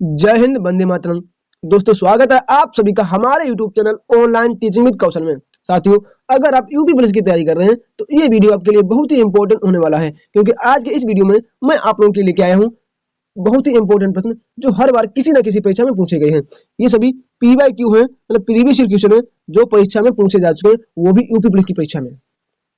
जय हिंद, वंदे मातरम। दोस्तों, स्वागत है आप सभी का हमारे YouTube channel online teaching with Kaushal में। साथियों, अगर आप यूपी पुलिस की तैयारी कर रहे हैं तो ये वीडियो आपके लिए बहुत ही इंपॉर्टेंट होने वाला है, क्योंकि आज के इस वीडियो में मैं आप लोगों के लिए लेके आया हूँ बहुत ही इंपॉर्टेंट प्रश्न जो हर बार किसी न किसी परीक्षा में पूछे गए हैं। ये सभी PYQ हैं, मतलब प्रीवियस ईयर क्वेश्चन है जो परीक्षा में पूछे जा चुके हैं, वो भी यूपी पुलिस की परीक्षा में।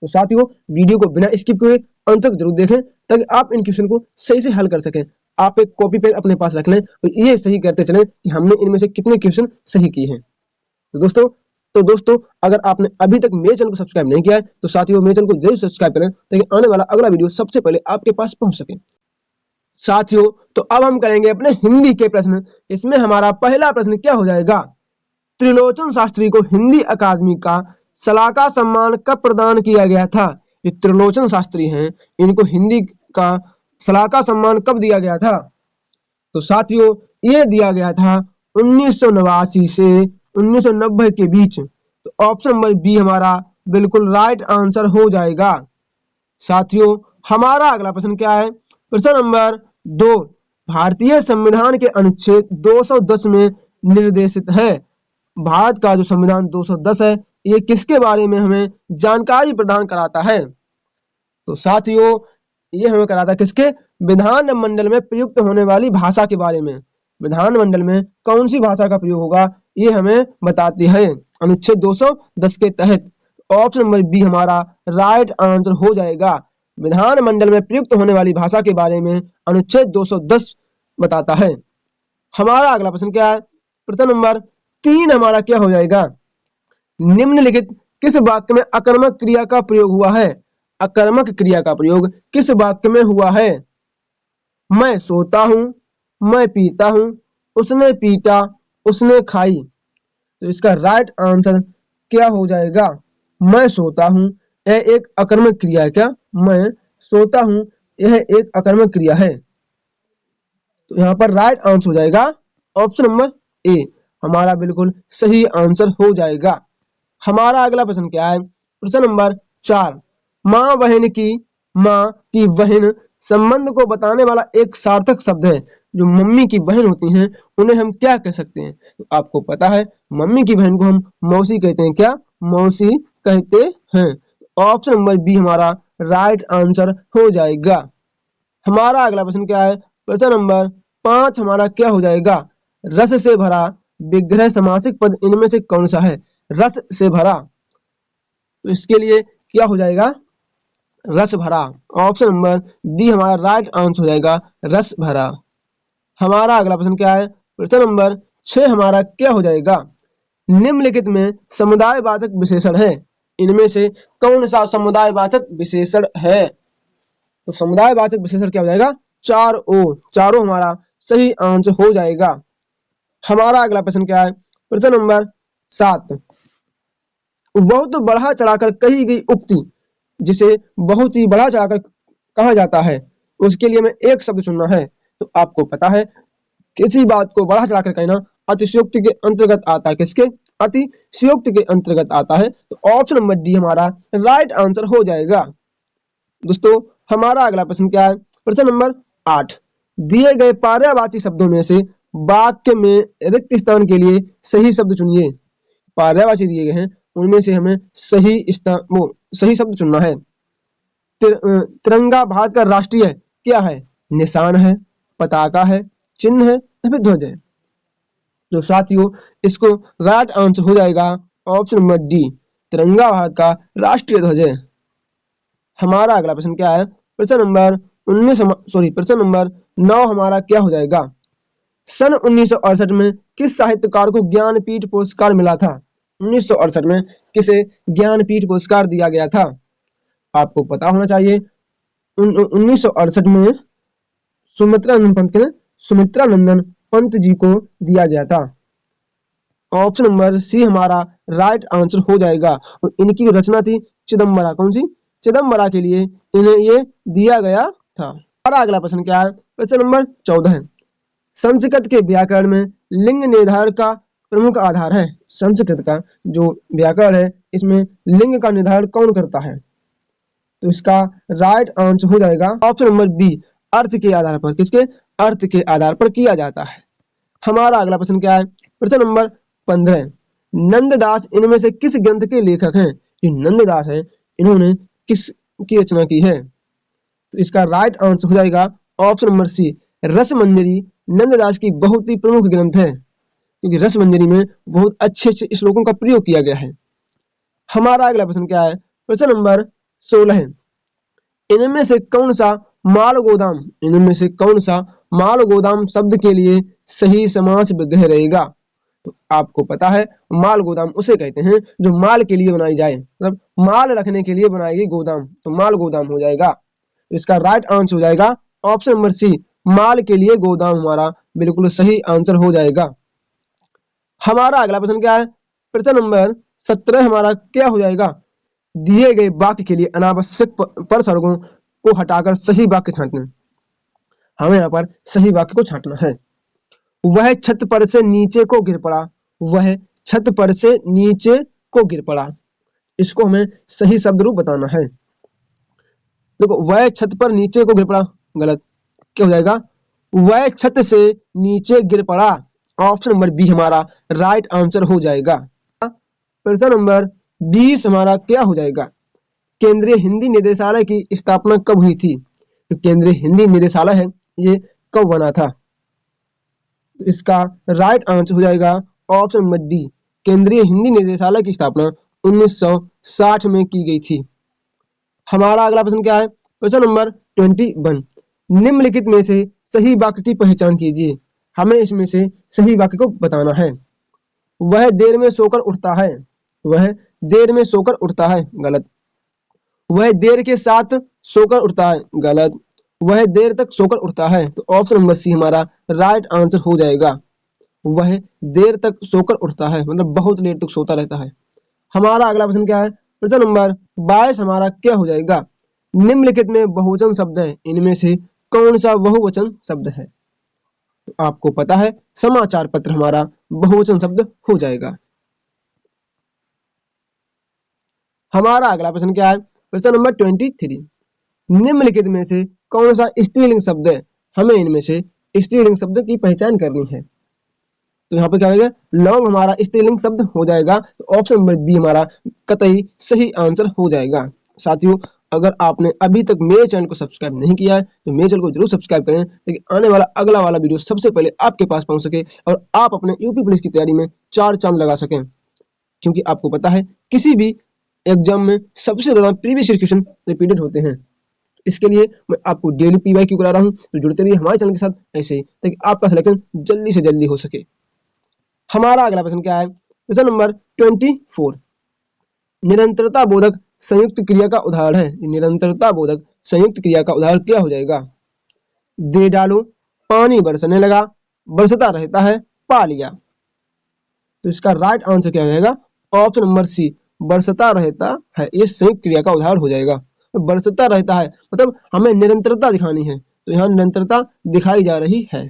तो साथियों, वीडियो को बिना स्किप किए अंत तक जरूर देखें ताकि आप इन क्वेश्चन को सही से हल कर सकें। आप एक कॉपी पेन अपने पास रख लें और ये सही करते चलें कि हमने इनमें से कितने क्वेश्चन सही किए हैं। तो दोस्तों, अगर आपने अभी तक मेरे चैनल को सब्सक्राइब नहीं किया है तो साथियों मेरे चैनल को जरूर सब्सक्राइब करें ताकि आने वाला अगला वीडियो सबसे पहले आपके पास पहुंच सके। साथियों, तो अब हम करेंगे अपने हिंदी के प्रश्न। इसमें हमारा पहला प्रश्न क्या हो जाएगा? त्रिलोचन शास्त्री को हिंदी अकादमी का सलाका सम्मान कब प्रदान किया गया था? ये त्रिलोचन शास्त्री हैं, इनको हिंदी का सलाका सम्मान कब दिया गया था? तो साथियों, ये दिया गया था 1989 से 1990 के बीच। तो ऑप्शन नंबर बी हमारा बिल्कुल राइट आंसर हो जाएगा। साथियों, हमारा अगला प्रश्न क्या है? प्रश्न नंबर 2 भारतीय संविधान के अनुच्छेद 210 में निर्देशित है। भारत का जो संविधान 210 है, ये किसके बारे में हमें जानकारी प्रदान कराता है? तो साथियों, ये हमें कराता है किसके? विधानमंडल में प्रयुक्त होने वाली भाषा के बारे में। विधानमंडल में कौन सी भाषा का प्रयोग होगा, ये हमें बताती है अनुच्छेद 210 के तहत। ऑप्शन नंबर बी हमारा राइट आंसर हो जाएगा। विधानमंडल में प्रयुक्त होने वाली भाषा के बारे में अनुच्छेद 210 बताता है। हमारा अगला प्रश्न क्या है? प्रश्न नंबर 3 हमारा क्या हो जाएगा? निम्नलिखित किस वाक्य में अकर्मक क्रिया का प्रयोग हुआ है? अकर्मक क्रिया का प्रयोग किस वाक्य में हुआ है? मैं सोता हूं, मैं पीता हूं, उसने पीता, उसने खाई। तो इसका राइट आंसर क्या हो जाएगा? मैं सोता हूं, यह एक अकर्मक क्रिया है। क्या मैं सोता हूं यह एक अकर्मक क्रिया है? तो यहाँ पर राइट आंसर हो जाएगा ऑप्शन नंबर ए, हमारा बिल्कुल सही आंसर हो जाएगा। हमारा अगला प्रश्न क्या है? प्रश्न नंबर 4 माँ की बहन संबंध को बताने वाला एक सार्थक शब्द है। जो मम्मी की बहन होती हैं उन्हें हम क्या कह सकते हैं? तो आपको पता है मम्मी की बहन को हम मौसी कहते हैं। क्या मौसी कहते हैं? ऑप्शन नंबर बी हमारा राइट आंसर हो जाएगा। हमारा अगला प्रश्न क्या है? प्रश्न नंबर 5 हमारा क्या हो जाएगा? रस से भरा विग्रह समासिक पद इनमें से कौन सा है? रस से भरा, तो इसके लिए क्या हो जाएगा? रस भरा। ऑप्शन नंबर डी हमारा राइट आंसर हो जाएगा, रस भरा। हमारा अगला प्रश्न क्या है? प्रश्न नंबर 6 हमारा क्या हो जाएगा? निम्नलिखित में समुदायवाचक विशेषण है, इनमें से कौन सा समुदायवाचक विशेषण है? तो समुदायवाचक विशेषण क्या हो जाएगा? चारों हमारा सही आंसर हो जाएगा। हमारा अगला प्रश्न क्या है? प्रश्न नंबर 7 बहुत बढ़ा चढ़ाकर कही गई उक्ति जिसे बहुत ही बढ़ा चढ़ाकर कहा जाता है, उसके लिए हमें एक शब्द चुनना है। तो आपको पता है किसी बात को बढ़ा चढ़ाकर कहना अतिशयोक्ति के अंतर्गत आता है। किसके? अतिशयोक्ति के अंतर्गत आता है। तो ऑप्शन नंबर डी हमारा राइट आंसर हो जाएगा। दोस्तों, हमारा अगला प्रश्न क्या है? प्रश्न नंबर 8 दिए गए पर्यायवाची शब्दों में से वाक्य में रिक्त स्थान के लिए सही शब्द चुनिए। पर्यायवाची दिए गए हैं, उनमें से हमें सही शब्द चुनना है। तिरंगा भारत का राष्ट्रीय क्या है? निशान है, पताका है, चिन्ह है या फिर ध्वज है? तो साथियों, इसको राइट आंसर हो जाएगा ऑप्शन नंबर डी, तिरंगा भारत का राष्ट्रीय ध्वज है। हमारा अगला प्रश्न क्या है? प्रश्न नंबर 9 हमारा क्या हो जाएगा? सन 1968 में किस साहित्यकार को ज्ञानपीठ पुरस्कार मिला था? 1968 में किसे ज्ञानपीठ पुरस्कार दिया गया था? आपको पता होना चाहिए 1968 में सुमित्रा नंदन पंत जी को दिया गया था। ऑप्शन नंबर सी हमारा राइट आंसर हो जाएगा। और इनकी रचना थी चिदम्बरा। कौन सी? चिदम्बरा के लिए इन्हें ये दिया गया था। हमारा अगला प्रश्न क्या है? प्रश्न नंबर 14 है संस्कृत के व्याकरण में लिंग निर्धारण का प्रमुख आधार है। संस्कृत का जो व्याकरण है इसमें लिंग का निर्धारण कौन करता है? तो इसका राइट आंसर हो जाएगा ऑप्शन नंबर बी, अर्थ के आधार पर। किसके? अर्थ के आधार पर किया जाता है। हमारा अगला प्रश्न क्या है? प्रश्न नंबर 15, नंददास इनमें से किस ग्रंथ के लेखक हैं? ये नंददास है, इन्होंने किस की रचना की है? तो इसका राइट आंसर हो जाएगा ऑप्शन नंबर सी, रसमंजरी नंददास की बहुत ही प्रमुख ग्रंथ है, क्योंकि रसमंजरी में बहुत अच्छे अच्छे श्लोकों का प्रयोग किया गया है। हमारा अगला प्रश्न क्या है? प्रश्न नंबर 16, इनमें से कौन सा माल गोदाम, इनमें से कौन सा माल गोदाम शब्द के लिए सही समास विग्रह रहेगा? तो आपको पता है माल गोदाम उसे कहते हैं जो माल के लिए बनाई जाए, मतलब माल रखने के लिए बनाई गई गोदाम, तो माल गोदाम हो जाएगा। तो इसका राइट आंसर हो जाएगा ऑप्शन नंबर सी, माल के लिए गोदाम हमारा बिल्कुल सही आंसर हो जाएगा। हमारा अगला प्रश्न क्या है? प्रश्न नंबर 17 हमारा क्या हो जाएगा? दिए गए वाक्य के लिए अनावश्यक परसर्गों को हटाकर सही वाक्य छांटना। हमें यहाँ पर सही वाक्य को छांटना है। वह छत पर से नीचे को गिर पड़ा, वह छत पर से नीचे को गिर पड़ा, इसको हमें सही शब्द रूप बताना है। देखो, वह छत पर नीचे को गिर पड़ा गलत, क्या हो जाएगा? वह छत से नीचे गिर पड़ा, ऑप्शन नंबर बी हमारा राइट आंसर हो जाएगा। प्रश्न नंबर 20 हमारा क्या हो जाएगा? केंद्रीय हिंदी निदेशालय की स्थापना कब हुई थी? तो केंद्रीय हिंदी निदेशालय है, ये कब बना था? तो इसका राइट आंसर हो जाएगा ऑप्शन नंबर डी, केंद्रीय हिंदी निदेशालय की स्थापना 1960 में की गई थी। हमारा अगला प्रश्न क्या है? प्रश्न नंबर 21, निम्नलिखित में से सही वाक्य की पहचान कीजिए। हमें इसमें से सही वाक्य को बताना है। वह देर में सोकर उठता है, वह देर में सोकर उठता है गलत। वह देर के साथ सोकर उठता है गलत। वह देर तक सोकर उठता है, तो ऑप्शन नंबर सी हमारा राइट आंसर हो जाएगा। वह देर तक सोकर उठता है मतलब बहुत देर तक सोता रहता है। हमारा अगला प्रश्न क्या है? प्रश्न नंबर 22 हमारा क्या हो जाएगा? निम्नलिखित में बहुवचन शब्द है, इनमें से कौन सा बहुवचन शब्द है? तो आपको पता है समाचार पत्र हमारा बहुवचन शब्द हो जाएगा। हमारा अगला प्रश्न क्या है? प्रश्न नंबर 23, निम्नलिखित में से कौन सा स्त्रीलिंग शब्द है? हमें इनमें से स्त्रीलिंग शब्द की पहचान करनी है। तो यहाँ पे क्या होगा? लौंग हमारा स्त्रीलिंग शब्द हो जाएगा, तो ऑप्शन नंबर बी हमारा कतई सही आंसर हो जाएगा। साथियों, अगर आपने अभी तक मेरे चैनल को सब्सक्राइब नहीं किया है तो मेरे चैनल को जरूर सब्सक्राइब करें, ताकि आने वाला अगला वाला वीडियो सबसे पहले आपके पास पहुंच सके और आप अपने यूपी पुलिस की तैयारी में 4 चांद लगा सकें। क्योंकि आपको पता है किसी भी एग्जाम में सबसे ज्यादा प्रीवियस क्वेश्चन रिपीटेड होते हैं। इसके लिए मैं आपको डेली PYQ करा रहा हूँ, तो जुड़ते रहिए हमारे चैनल के साथ ऐसे ही, ताकि आपका सिलेक्शन जल्दी से जल्दी हो सके। हमारा अगला प्रश्न क्या है? प्रश्न नंबर 24, निरंतरता बोधक संयुक्त क्रिया का उदाहरण है। निरंतरता बोधक संयुक्त क्रिया का उदाहरण क्या हो जाएगा? दे डालो, पानी बरसने लगा, बरसता रहता है, पा लिया। तो इसका राइट आंसर क्या हो जाएगा? ऑप्शन नंबर सी, बरसता रहता है, ये संयुक्त क्रिया का उदाहरण हो जाएगा। तो बरसता रहता है मतलब हमें निरंतरता दिखानी है, तो यहाँ निरंतरता दिखाई जा रही है।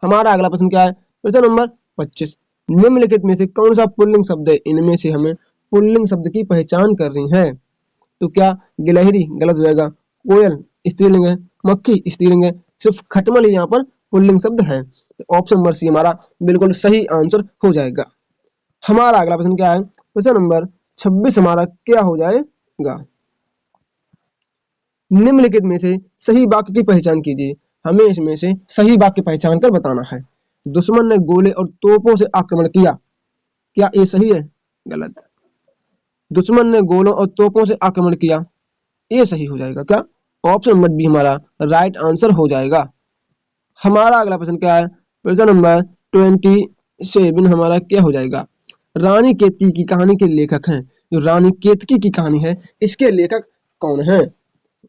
हमारा अगला प्रश्न क्या है? प्रश्न नंबर 25, निम्नलिखित में से कौन सा पुल्लिंग शब्द है? इनमें से हमें पुल्लिंग शब्द की पहचान करनी है। तो क्या गिलहरी गलत हो जाएगा, कोयल स्त्रीलिंग है, मक्खी स्त्रीलिंग है, सिर्फ खटमल ही यहाँ पर पुल्लिंग शब्द है। तो ऑप्शन नंबर सी हमारा बिल्कुल सही आंसर हो जाएगा। हमारा अगला प्रश्न क्या है? प्रश्न नंबर 26 हमारा क्या हो जाएगा? निम्नलिखित में से सही वाक्य की पहचान कीजिए। हमें इसमें से सही वाक्य पहचान कर बताना है। दुश्मन ने गोले और तोपों से आक्रमण किया, क्या ये सही है? गलत। दुश्मन ने गोलों और तोपों से आक्रमण किया, ये सही हो जाएगा। क्या? ऑप्शन नंबर बी हमारा राइट आंसर हो जाएगा। हमारा अगला प्रश्न क्या है? प्रश्न नंबर 27 हमारा क्या हो जाएगा? रानी केतकी की कहानी के लेखक हैं। जो रानी केतकी की कहानी है, इसके लेखक कौन है?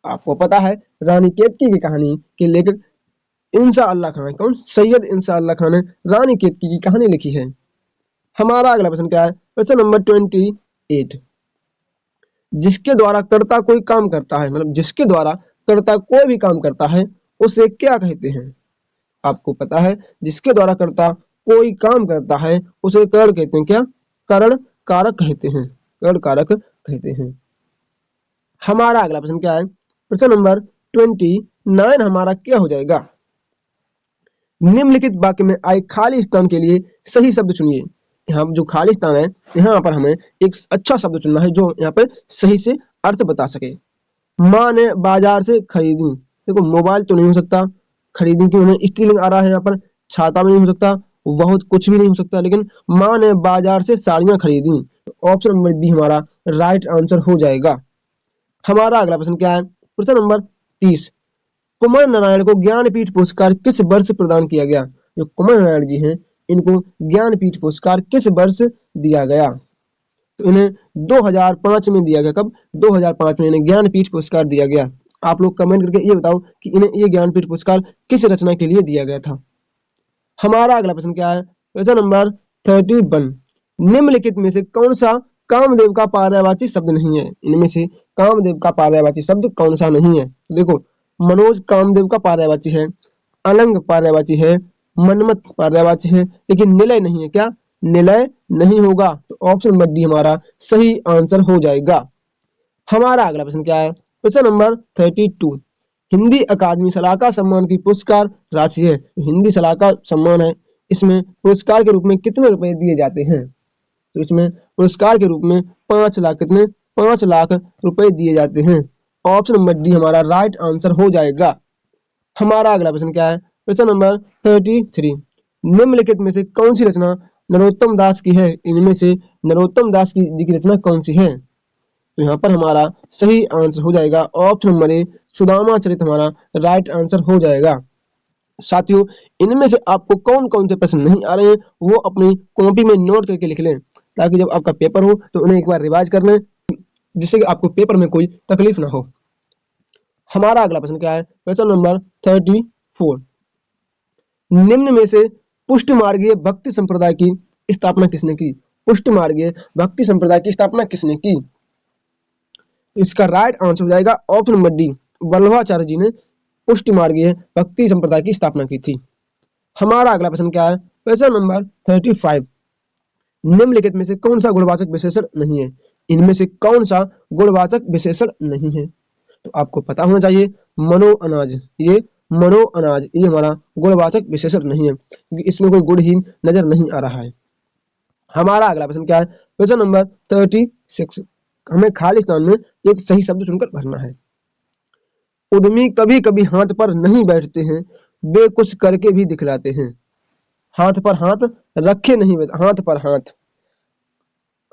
आपको पता है रानी केतकी की कहानी के लेखक इंसा अल्लाह खान है। कौन? सैयद इंसा अल्लाह खान ने रानी केतकी की कहानी लिखी है। हमारा अगला प्रश्न क्या है? प्रश्न नंबर 28, जिसके द्वारा कर्ता कोई काम करता है, मतलब जिसके द्वारा कर्ता कोई भी काम करता है, उसे क्या कहते हैं? आपको पता है जिसके द्वारा कर्ता कोई काम करता है उसे करण कहते हैं। क्या? करण कारक कहते हैं, करण कारक कहते हैं। हमारा अगला प्रश्न क्या है? प्रश्न नंबर 29 हमारा क्या हो जाएगा? निम्नलिखित वाक्य में आए खाली स्थान के लिए सही शब्द चुनिए। यहाँ जो खाली स्थान है यहाँ पर हमें एक अच्छा शब्द चुनना है जो यहाँ पर सही से अर्थ बता सके। माँ ने बाजार से खरीदी, देखो मोबाइल तो नहीं हो सकता, खरीदी क्यों हमें स्त्रीलिंग आ रहा है यहाँ पर, छाता भी नहीं हो सकता, बहुत कुछ भी नहीं हो सकता, लेकिन माँ ने बाजार से साड़ियाँ खरीदी। तो ऑप्शन नंबर बी हमारा राइट आंसर हो जाएगा। हमारा अगला प्रश्न क्या है, प्रश्न नंबर 30। कुमार नारायण को ज्ञानपीठ पुरस्कार किस वर्ष प्रदान किया गया? जो कुमार नारायण जी हैं इनको ज्ञानपीठ पुरस्कार किस वर्ष दिया गया? तो इन्हें 2005 में दिया गया। कब? 2005 में इन्हें ज्ञानपीठ पुरस्कार दिया गया। आप लोग कमेंट करके ये बताओ कि इन्हें ये ज्ञानपीठ पुरस्कार किस रचना के लिए दिया गया था। हमारा अगला प्रश्न क्या है, प्रश्न नंबर 31। निम्नलिखित में से कौन सा कामदेव का पर्यायवाची शब्द नहीं है? इनमें से कामदेव का पर्यायवाची शब्द कौन सा नहीं है? देखो मनोज कामदेव का पर्यायवाची है, अलंग पर्यायवाची है, मनमत पर्यायवाची है, लेकिन निलय नहीं है। क्या? निलय नहीं होगा। तो ऑप्शन नंबर डी हमारा सही आंसर हो जाएगा। हमारा अगला प्रश्न क्या है, प्रश्न नंबर 32। हिंदी अकादमी सलाहकार सम्मान की पुरस्कार राशि है। हिंदी सलाहकार सम्मान है, इसमें पुरस्कार के रूप में कितने रुपए दिए जाते हैं? तो इसमें पुरस्कार के रूप में 5 लाख, कितने? 5 लाख रुपए दिए जाते हैं। ऑप्शन नंबर डी हमारा राइट आंसर हो जाएगा। हमारा अगला प्रश्न क्या है, प्रश्न नंबर 33। निम्नलिखित में से कौन सी रचना नरोत्तम दास की है? इनमें से नरोत्तम दास जी की रचना कौन सी है? तो यहाँ पर हमारा सही आंसर हो जाएगा ऑप्शन नंबर ए सुदामा चरित हमारा राइट आंसर हो जाएगा। साथियों इनमें से आपको कौन कौन से प्रश्न नहीं आ रहे हैं वो अपनी कॉपी में नोट करके लिख लें, ताकि जब आपका पेपर हो तो उन्हें एक बार रिवाइज कर लें, जिससे कि आपको पेपर में कोई तकलीफ ना हो। हमारा अगला प्रश्न क्या है, प्रश्न नंबर 34। निम्न में से पुष्ट मार्गीय भक्ति संप्रदाय की स्थापना किसने की? पुष्ट मार्गीय भक्ति संप्रदाय की स्थापना किसने की? इसका राइट आंसर हो जाएगा ऑप्शन नंबर डी, वल्लभाचार्य जी ने पुष्ट मार्गीय भक्ति संप्रदाय की स्थापना की थी। हमारा अगला प्रश्न क्या है, प्रश्न नंबर 35। निम्नलिखित में से कौन सा गुणवाचक विशेषण नहीं है? इनमें से कौन सा गुणवाचक विशेषण नहीं है? तो आपको पता होना चाहिए मनो अनाज, ये मनो अनाज ये हमारा गुणवाचक विशेषण नहीं है, क्योंकि इसमें कोई गुणहीन नजर नहीं आ रहा है। हमारा अगला प्रश्न क्या है, प्रश्न नंबर 36। हमें खाली स्थान में एक सही शब्द चुनकर भरना है। उद्यमी कभी कभी हाथ पर नहीं बैठते हैं, वे कुछ करके भी दिखलाते हैं। हाथ पर हाथ रखे नहीं, हाथ पर हाथ,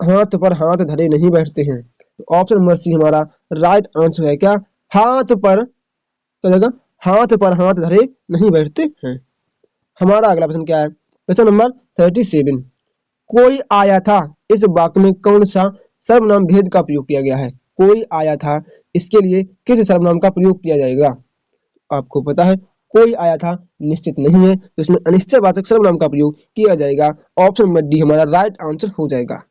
हाथ पर हाथ धरे नहीं बैठते हैं। तो ऑप्शन नंबर सी हमारा राइट आंसर है। क्या? हाथ पर, क्या जगह? हाथ पर हाथ धरे नहीं बैठते हैं। हमारा अगला प्रश्न क्या है, प्रश्न नंबर 37। कोई आया था इस वाक्य में कौन सा सर्वनाम भेद का प्रयोग किया गया है? कोई आया था, इसके लिए किस सर्वनाम का प्रयोग किया जाएगा? आपको पता है कोई आया था निश्चित नहीं है, तो इसमें अनिश्चयवाचक सर्वनाम का प्रयोग किया जाएगा। ऑप्शन नंबर डी हमारा राइट आंसर हो जाएगा।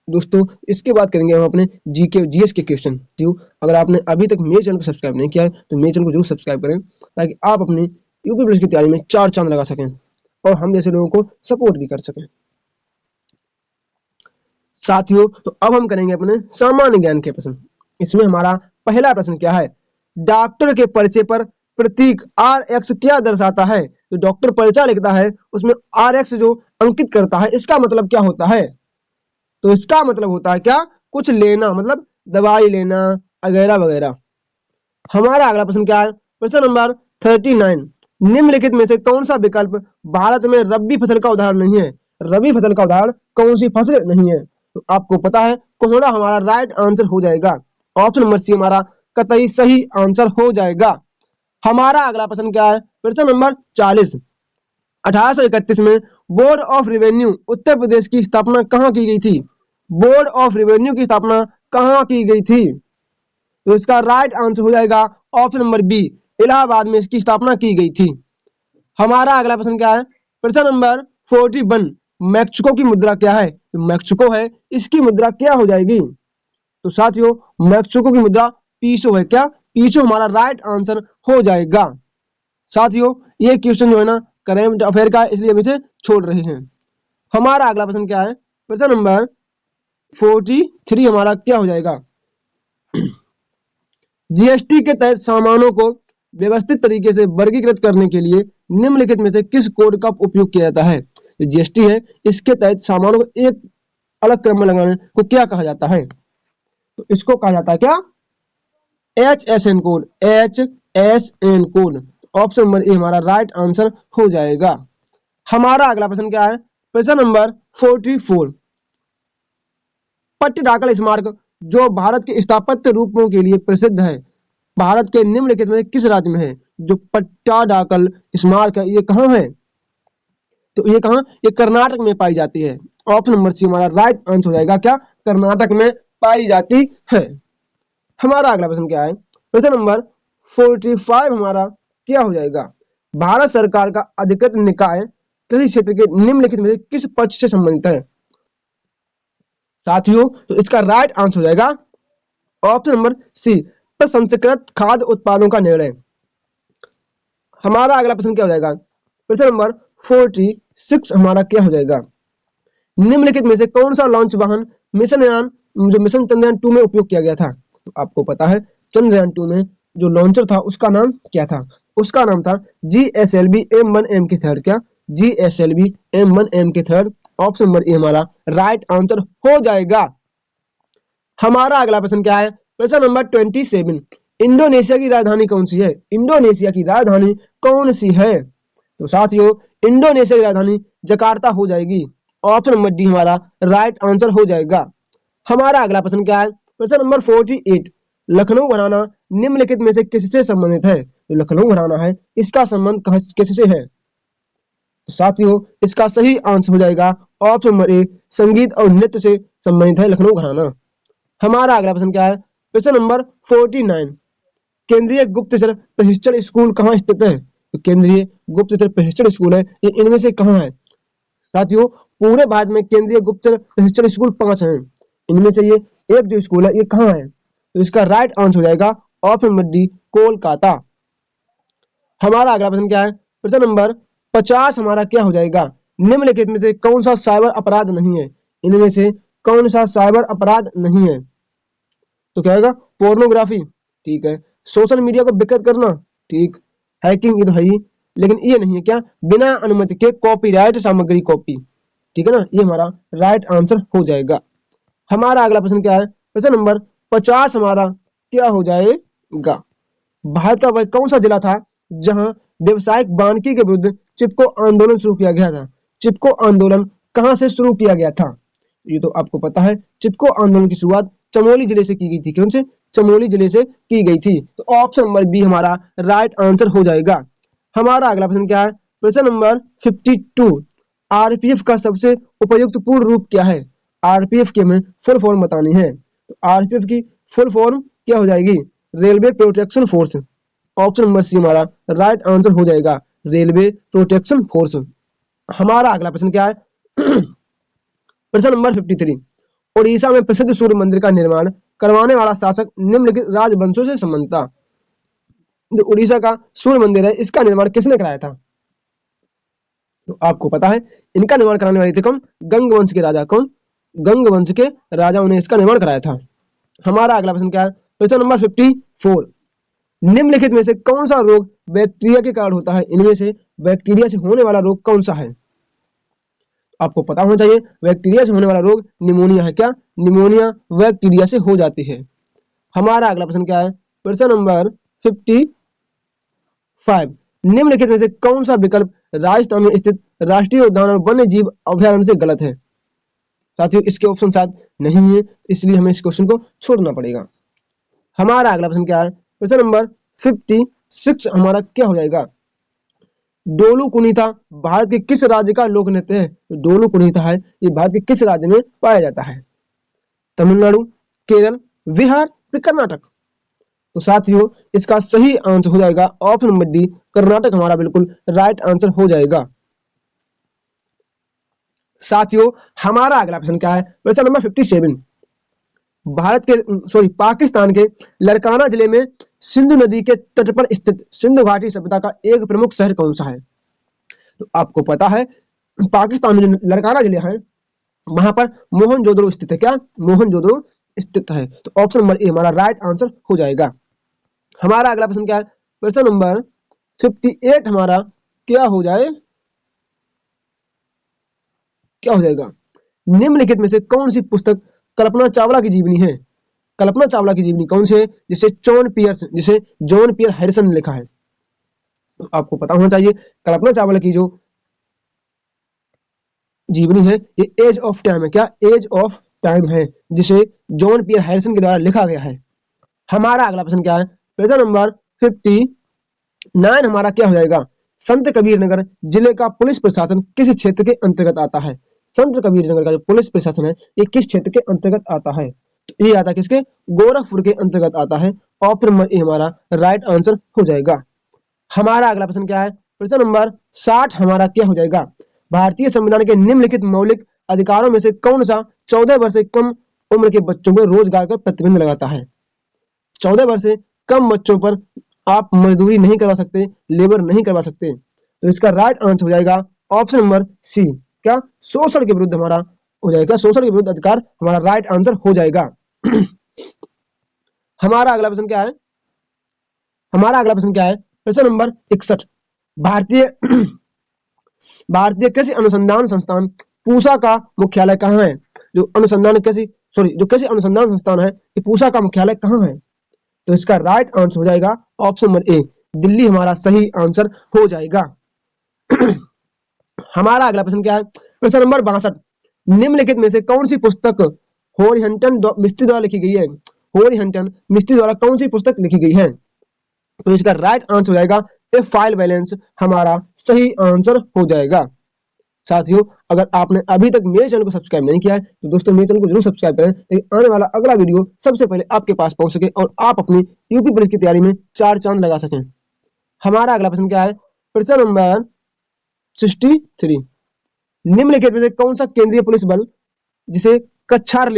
दोस्तों इसके बाद करेंगे हम अपने जीके जीएस के क्वेश्चन। अगर आपने अभी तक मेरे चैनल को सब्सक्राइब नहीं किया है तो मेरे चैनल को जरूर सब्सक्राइब करें, ताकि आप अपनी यूपी पुलिस की तैयारी में 4 चांद लगा सकें और हम जैसे लोगों को सपोर्ट भी कर सकें। साथियों तो अब हम करेंगे अपने सामान्य ज्ञान के प्रश्न। इसमें हमारा पहला प्रश्न क्या है, डॉक्टर के पर्चे पर प्रतीक RX क्या दर्शाता है? जो डॉक्टर पर्चा लिखता है उसमें RX जो अंकित करता है, इसका मतलब क्या होता है? तो इसका मतलब होता है क्या? कुछ लेना, मतलब दवाई लेना वगैरह वगैरह। हमारा अगला प्रश्न क्या है, प्रश्न नंबर 39। निम्नलिखित में से कौन सा विकल्प भारत में रबी फसल का उदाहरण नहीं है? रबी फसल का उदाहरण कौन सी फसल नहीं है? तो आपको पता है कोहड़ा हमारा राइट आंसर हो जाएगा। ऑप्शन नंबर सी हमारा कतई सही आंसर हो जाएगा। हमारा अगला प्रश्न क्या है, प्रश्न नंबर 40। 1831 में board of revenue Uttar Pradesh की स्थापना कहाँ की गई थी? बोर्ड ऑफ रेवेन्यू की स्थापना कहाँ की गई थी? तो इसका राइट आंसर हो जाएगा ऑप्शन नंबर बी, इलाहाबाद में इसकी स्थापना की गई थी। हमारा अगला प्रश्न क्या है, प्रश्न नंबर 41। मैक्सिको की मुद्रा क्या है? तो मैक्सिको है, इसकी मुद्रा क्या हो जाएगी? तो साथियों मैक्सिको की मुद्रा पीसो है। क्या? पीसो हमारा राइट आंसर हो जाएगा। साथियों ये क्वेश्चन जो है ना करेंट अफेयर का, इसलिए हम इसे छोड़ रहे हैं। हमारा अगला प्रश्न क्या है, प्रश्न नंबर 43 हमारा क्या हो जाएगा, जीएसटी के तहत सामानों को व्यवस्थित तरीके से वर्गीकृत करने के लिए निम्नलिखित में से किस कोड का उपयोग किया जाता है? जो जीएसटी है, इसके तहत सामानों को एक अलग क्रम में लगाने को क्या कहा जाता है? तो इसको कहा जाता है क्या? HSN code. HSN code. Option number A हमारा राइट आंसर हो जाएगा। हमारा अगला प्रश्न क्या है? प्रश्न नंबर 44। पट्टडकल स्मारक जो भारत के स्थापत्य रूपों के लिए प्रसिद्ध है, भारत के निम्नलिखित में किस राज्य में है? जो पट्टडकल स्मारक है, ये कहाँ है? तो ये कहाँ? ये कर्नाटक में पाई जाती है। ऑप्शन नंबर सी हमारा राइट आंसर हो जाएगा। क्या? कर्नाटक में पाई जाती है। हमारा अगला प्रश्न क्या है? प्रश्न नंबर 45 हमारा क्या हो जाएगा? भारत सरकार का अधिकृत निकाय कृषि क्षेत्र के निम्नलिखित में से किस पक्ष से संबंधित है? साथियों, तो इसका राइट आंसर हो जाएगा ऑप्शन नंबर सी, प्रसंस्कृत खाद्य उत्पादों का निर्णय। हमारा अगला प्रश्न क्या हो जाएगा? प्रश्न नंबर 46 हमारा क्या हो जाएगा? निम्नलिखित में से कौन सा लॉन्च वाहन मिशन चंद्रयान 2 में उपयोग किया गया था? तो आपको पता है चंद्रयान 2 में जो लॉन्चर था उसका नाम क्या था? उसका नाम था GSLV M1M के थर्ड। क्या? GSLV M1M के थर्ड। ऑप्शन नंबर ए हमारा राइट आंसर हो जाएगा। हमारा अगला प्रश्न क्या है? प्रश्न नंबर 27। इंडोनेशिया की राजधानी कौन सी है? इंडोनेशिया की राजधानी कौन सी है? तो साथियों, इंडोनेशिया की राजधानी जकार्ता हो जाएगी। ऑप्शन नंबर डी हमारा राइट आंसर हो जाएगा। हमारा अगला प्रश्न क्या है? प्रश्न नंबर 48। लखनऊ घराना निम्नलिखित में से किससे संबंधित है? तो लखनऊ घराना है, इसका संबंध किससे है? तो साथियों, इसका सही आंसर हो जाएगा ऑप्शन नंबर ए, संगीत और नृत्य से संबंधित है लखनऊ घराना। हमारा अगला प्रश्न क्या है? प्रश्न नंबर 49। केंद्रीय गुप्तचर प्रशिक्षण स्कूल कहाँ स्थित है? तो केंद्रीय गुप्तचर प्रशिक्षण स्कूल है, ये इनमें से कहाँ है? साथियों, पूरे भारत में केंद्रीय गुप्तचर प्रशिक्षण स्कूल 5 हैं। इनमें से ये एक जो स्कूल है, ये कहाँ है? तो इसका राइट आंसर हो जाएगा ऑप्शन नंबर डी, कोलकाता। हमारा अगला प्रश्न क्या है? प्रश्न नंबर 50 हमारा क्या हो जाएगा? निम्नलिखित में से कौन सा साइबर अपराध नहीं है? इनमें से कौन सा साइबर अपराध नहीं है? तो क्या होगा? पोर्नोग्राफी, ठीक है। सोशल मीडिया को विकृत करना, ठीक। हैकिंग, ये तो है ही, लेकिन ये नहीं है। क्या? बिना अनुमति के कॉपीराइट सामग्री कॉपी, ठीक है ना, ये हमारा राइट आंसर हो जाएगा। हमारा अगला प्रश्न क्या है? प्रश्न नंबर 50 हमारा क्या हो जाएगा? भारत का वह कौन सा जिला था जहां व्यवसायिक वानिकी के विरुद्ध चिपको आंदोलन शुरू किया गया था? चिपको आंदोलन कहां से शुरू किया गया था? ये तो आपको पता है, चिपको आंदोलन की शुरुआत चमोली जिले से की गई थी। कौन से? चमोली जिले से की गई थी। तो ऑप्शन नंबर बी हमारा राइट आंसर हो जाएगा। हमारा अगला प्रश्न क्या है? प्रश्न नंबर 52। आरपीएफ का सबसे उपयुक्त पूर्ण रूप क्या है? आरपीएफ की हमें फुल फॉर्म बतानी है। तो आरपीएफ की फुल फॉर्म क्या हो जाएगी? Railway protection force. Option number C हमारा राइट आंसर हो जाएगा, रेलवे प्रोटेक्शन फोर्स। हमारा अगला प्रश्न क्या है? प्रश्न नंबर 53। उड़ीसा में प्रसिद्ध सूर्य मंदिर का निर्माण करवाने वाला शासक निम्नलिखित राजवंशों से संबंध था। जो उड़ीसा का सूर्य मंदिर है, इसका निर्माण किसने कराया था? तो आपको पता है, इनका निर्माण कराने वाले थे कौन? गंग वंश के राजा। कौन? गंग वंश के राजाओं ने इसका निर्माण कराया था। हमारा अगला प्रश्न क्या है? प्रश्न नंबर 54। निम्नलिखित में से कौन सा रोग बैक्टीरिया के कारण होता है? इनमें से बैक्टीरिया से होने वाला रोग कौन सा है? आपको पता होना चाहिए, बैक्टीरिया से होने वाला रोग निमोनिया है। क्या? निमोनिया बैक्टीरिया से हो जाती है। हमारा अगला प्रश्न क्या है? प्रश्न नंबर 55। निम्नलिखित में से कौन सा विकल्प राजस्थान में स्थित राष्ट्रीय उद्यान और वन्य जीव अभ्यारण्य से गलत है? साथियों, इसके ऑप्शन शायद नहीं है, इसलिए हमें इस क्वेश्चन को छोड़ना पड़ेगा। हमारा अगला प्रश्न क्या है? प्रश्न नंबर 56 हमारा क्या हो जाएगा? डोलू कुनीता भारत के किस राज्य का लोक नृत्य है? डोलू कुनीता है, ये भारत के किस राज्य में पाया जाता है? तमिलनाडु, केरल, बिहार, फिर कर्नाटक? तो साथियों, इसका सही आंसर हो जाएगा ऑप्शन नंबर डी, कर्नाटक हमारा बिल्कुल राइट आंसर हो जाएगा। साथियों, हमारा अगला प्रश्न क्या है? प्रश्न नंबर 57। पाकिस्तान के लड़काना जिले में सिंधु नदी के तट पर स्थित सिंधु घाटी सभ्यता का एक प्रमुख शहर कौन सा है? तो आपको पता है, पाकिस्तान में जो लड़काना जिले हैं, वहां पर मोहनजोदड़ो स्थित है। क्या? मोहनजोदड़ो स्थित है। तो ऑप्शन नंबर ए हमारा राइट आंसर हो जाएगा। हमारा अगला प्रश्न क्या है? प्रश्न नंबर 58 हमारा क्या हो जाएगा? निम्नलिखित में से कौन सी पुस्तक कल्पना चावला की जीवनी है? कल्पना चावला की जीवनी कौन सी है जिसे जॉन पियर हैरिसन ने लिखा है? तो आपको पता होना चाहिए कल्पना चावला की जो जीवनी है ये एज ऑफ टाइम है। क्या? एज ऑफ टाइम है, जिसे जॉन पियर हैरिसन के द्वारा लिखा गया है। हमारा अगला प्रश्न क्या है? प्रश्न नंबर 59 हमारा क्या हो जाएगा? संत कबीर नगर जिले का पुलिस प्रशासन किस क्षेत्र के अंतर्गत आता है? संत कबीर नगर का जो पुलिस प्रशासन है ये किस क्षेत्र के अंतर्गत आता है? तो ये आता है किसके? गोरखपुर के अंतर्गत आता है। ऑप्शन नंबर ए हमारा राइट आंसर हो जाएगा। हमारा अगला प्रश्न क्या है? प्रश्न नंबर 60 हमारा क्या हो जाएगा? भारतीय संविधान के निम्नलिखित मौलिक अधिकारों में से कौन सा 14 वर्ष से कम उम्र के बच्चों को रोजगार का प्रतिबंध लगाता है? 14 वर्ष से कम बच्चों पर आप मजदूरी नहीं करवा सकते, लेबर नहीं करवा सकते। तो इसका राइट आंसर हो जाएगा ऑप्शन नंबर सी। क्या? शोषण के विरुद्ध हमारा हो जाएगा, शोषण के विरुद्ध अधिकार हमारा राइट आंसर हो जाएगा। हमारा अगला प्रश्न क्या है? प्रश्न नंबर 61 भारतीय भारतीय कृषि अनुसंधान संस्थान पूसा का मुख्यालय कहाँ है? जो कृषि अनुसंधान संस्थान है ये पूसा का मुख्यालय कहाँ है? तो इसका राइट आंसर हो जाएगा ऑप्शन नंबर ए, दिल्ली हमारा सही आंसर हो जाएगा। हमारा अगला प्रश्न क्या है? प्रश्न नंबर 62 निम्नलिखित में से कौन सी पुस्तक होरी हंटन मिस्त्री द्वारा लिखी गई है? होरी हंटन मिस्त्री द्वारा कौन सी पुस्तक लिखी गई है? तो इसका राइट आंसर हो जाएगा ए फाइल बैलेंस हमारा सही आंसर हो जाएगा। साथियों, अगर आपने अभी तक मेरे चैनल को सब्सक्राइब नहीं किया है तो दोस्तों मेरे चैनल को जरूर सब्सक्राइब करें ताकि आने वाला अगला वीडियो सबसे पहले आपके पास पहुंच सके और आप अपनी यूपी पुलिस की तैयारी में 4 चांद लगा सकें। हमारा अगला प्रश्न क्या है? प्रश्न नंबर 63 निम्नलिखित में से कौन सा केंद्रीय पुलिस बल जिसे कच्छार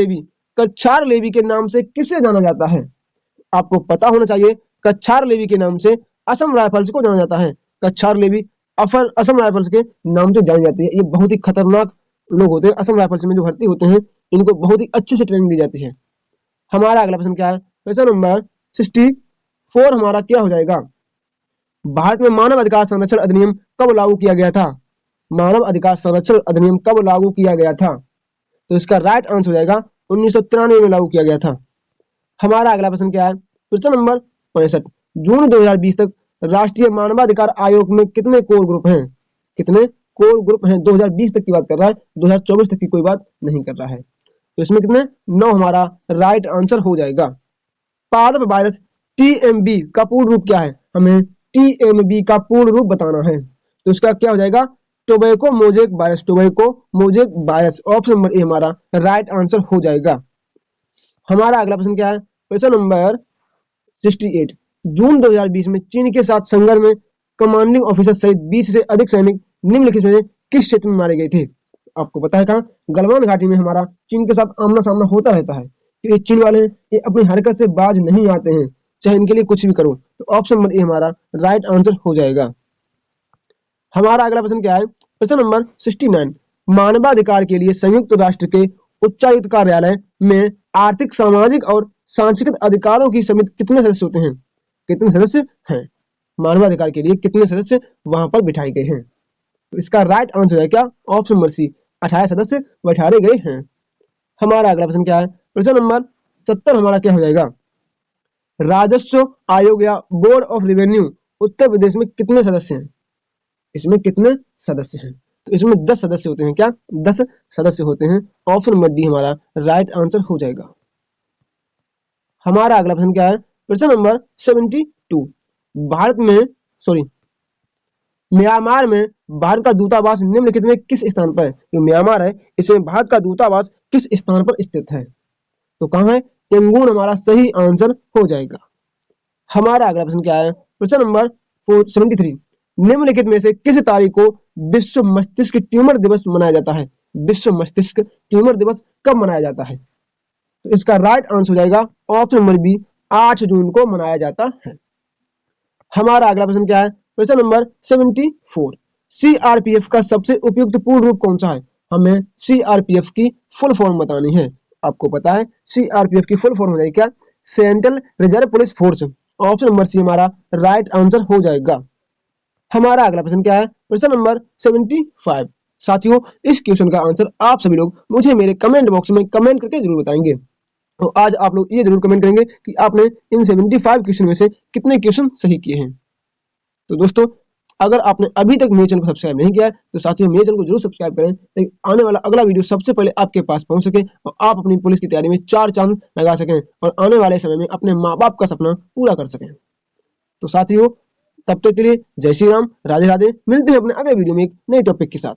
लेवी के नाम से किसे जाना जाता है? आपको पता होना चाहिए कच्छार लेवी के नाम से असम राइफल्स को जाना जाता है। कच्छार लेवी असम राइफल्स के नाम से जानी जाती है। ये बहुत ही खतरनाक लोग होते हैं। असम राइफल्स में जो भर्ती होते हैं इनको बहुत ही अच्छे से ट्रेनिंग दी जाती है। हमारा अगला प्रश्न क्या है? प्रश्न नंबर 64 हमारा क्या हो जाएगा? भारत में मानव अधिकार संरक्षण अधिनियम कब लागू किया गया था? मानव अधिकार संरक्षण अधिनियम कब लागू किया गया था? तो इसका राइट आंसर हो जाएगा 1993 में लागू किया गया था। हमारा अगला प्रश्न क्या है? प्रश्न नंबर 65 जून 2020 तक राष्ट्रीय मानवाधिकार आयोग में कितने कोर ग्रुप हैं? कितने कोर ग्रुप हैं? 2020 तक की बात कर रहा है, 2024 तक की कोई बात नहीं कर रहा है। तो इसमें कितने? 9 हमारा राइट आंसर हो जाएगा। पादप वायरस टीएमबी का पूर्ण रूप क्या है? हमें टीएमबी का पूर्ण रूप बताना है। तो इसका क्या हो जाएगा? Tobacco mosaic virus. Option number A हमारा राइट आंसर हो जाएगा। हमारा अगला प्रश्न क्या है? प्रश्न नंबर 68 जून 2020 में चीन के साथ संघर्ष में कमांडिंग ऑफिसर सहित 20 से अधिक सैनिक निम्नलिखित में किस क्षेत्र में मारे गए थे? आपको पता है कहाँ? गलवान घाटी में हमारा चीन के साथ आमना सामना होता रहता है। ये चीन वाले ये अपनी हरकत से बाज नहीं आते हैं, चाहे इनके लिए कुछ भी करो। तो ऑप्शन नंबर ए हमारा राइट आंसर हो जाएगा। हमारा अगला प्रश्न क्या है? प्रश्न नंबर 69 मानवाधिकार के लिए संयुक्त राष्ट्र के उच्चायुक्त कार्यालय में आर्थिक, सामाजिक और सांस्कृतिक अधिकारों की समिति कितने सदस्य होते हैं? कितने सदस्य हैं? मानवाधिकार के लिए कितने सदस्य वहां पर बिठाए गए हैं? तो इसका राइट आंसर है क्या? ऑप्शन नंबर सी, 18 सदस्य बैठाए गए हैं। हमारा अगला प्रश्न क्या है? प्रश्न नंबर 70 हमारा क्या हो जाएगा? राजस्व आयोग या board of revenue Uttar Pradesh में कितने सदस्य हैं? इसमें कितने सदस्य हैं? तो इसमें 10 सदस्य होते हैं। क्या? 10 सदस्य होते हैं। ऑप्शन नंबर डी हमारा राइट आंसर हो जाएगा। हमारा अगला प्रश्न क्या है? प्रश्न नंबर 72 म्यांमार में भारत का दूतावास निम्नलिखित में किस स्थान पर है? जो म्यांमार है इसमें भारत का दूतावास किस स्थान पर स्थित है? तो कहाँ है? यंगून हमारा सही आंसर हो जाएगा। हमारा अगला प्रश्न क्या है? प्रश्न नंबर 73 निम्नलिखित में से किस तारीख को विश्व मस्तिष्क ट्यूमर दिवस मनाया जाता है? विश्व मस्तिष्क ट्यूमर दिवस कब मनाया जाता है? तो इसका राइट आंसर हो जाएगा ऑप्शन नंबर बी, 8 जून को मनाया जाता है। हमारा अगला प्रश्न क्या है? प्रश्न नंबर 74 सीआरपीएफ का सबसे उपयुक्त पूर्ण रूप कौन सा है? हमें सीआरपीएफ की फुल फॉर्म बतानी है। आपको पता है सीआरपीएफ की फुल फॉर्म हो जाएगी क्या? Central reserve police force. Option number C हमारा राइट आंसर हो जाएगा। हमारा अगला प्रश्न क्या है? प्रश्न नंबर 75। साथियों, इस क्वेश्चन का आंसर आप सभी लोग मुझे मेरे कमेंट बॉक्स में कमेंट करके जरूर बताएंगे। तो आज आप लोग ये जरूर कमेंट करेंगे कि आपने इन 75 क्वेश्चन में से कितने क्वेश्चन सही किए हैं। तो दोस्तों, अगर आपने अभी तक मेरे चैनल को सब्सक्राइब नहीं किया है तो साथियों मेरे चैनल को जरूर सब्सक्राइब करें ताकि आने वाला अगला वीडियो सबसे पहले आपके पास पहुंच सके और आप अपनी पुलिस की तैयारी में 4 चांद लगा सकें और आने वाले समय में अपने माँ बाप का सपना पूरा कर सकें। तो साथियों, तब तक के लिए जय श्री राम, राधे राधे। मिलते हैं अपने अगले वीडियो में एक नए टॉपिक के साथ।